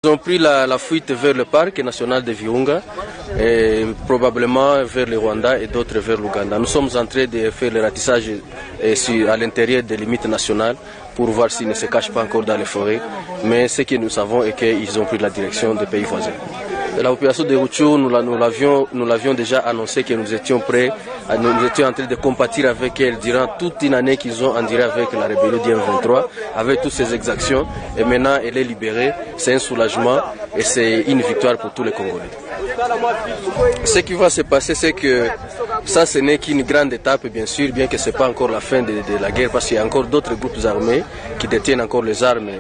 Ils ont pris la fuite vers le parc national de Virunga, et probablement vers le Rwanda et d'autres vers l'Ouganda. Nous sommes en train de faire le ratissage à l'intérieur des limites nationales pour voir s'ils ne se cachent pas encore dans les forêts. Mais ce que nous savons est qu'ils ont pris la direction des pays voisins. La population de Rutshuru, nous l'avions déjà annoncé que nous étions prêts, nous étions en train de compatir avec elle durant toute une année qu'ils ont enduré avec la rébellion du M23, avec toutes ces exactions. Et maintenant, elle est libérée. C'est un soulagement et c'est une victoire pour tous les Congolais. Ce qui va se passer, c'est que ça, ce n'est qu'une grande étape, bien sûr, bien que ce n'est pas encore la fin de la guerre, parce qu'il y a encore d'autres groupes armés qui détiennent encore les armes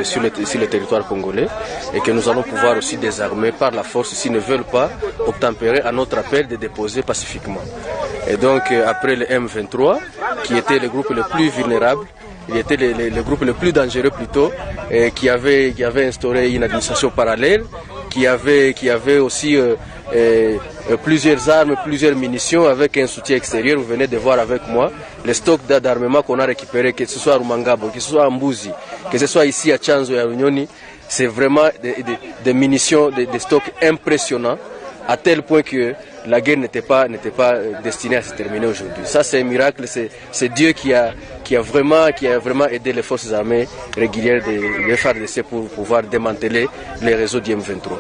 sur le territoire congolais et que nous allons pouvoir aussi désarmer par la force s'ils ne veulent pas obtempérer à notre appel de déposer pacifiquement. Et donc, après le M23, qui était le groupe le plus vulnérable, il était le groupe le plus dangereux plutôt, qui avait instauré une administration parallèle, qui avait aussi plusieurs armes, plusieurs munitions avec un soutien extérieur. Vous venez de voir avec moi les stocks d'armement qu'on a récupérés, que ce soit à Rumangabo, que ce soit à Mbuzi, que ce soit ici à Chanzo et à Runyoni. C'est vraiment des munitions, des stocks impressionnants, à tel point que la guerre n'était pas destinée à se terminer aujourd'hui. Ça, c'est un miracle, c'est Dieu qui a vraiment aidé les forces armées régulières de FARDC pour pouvoir démanteler les réseaux du M23.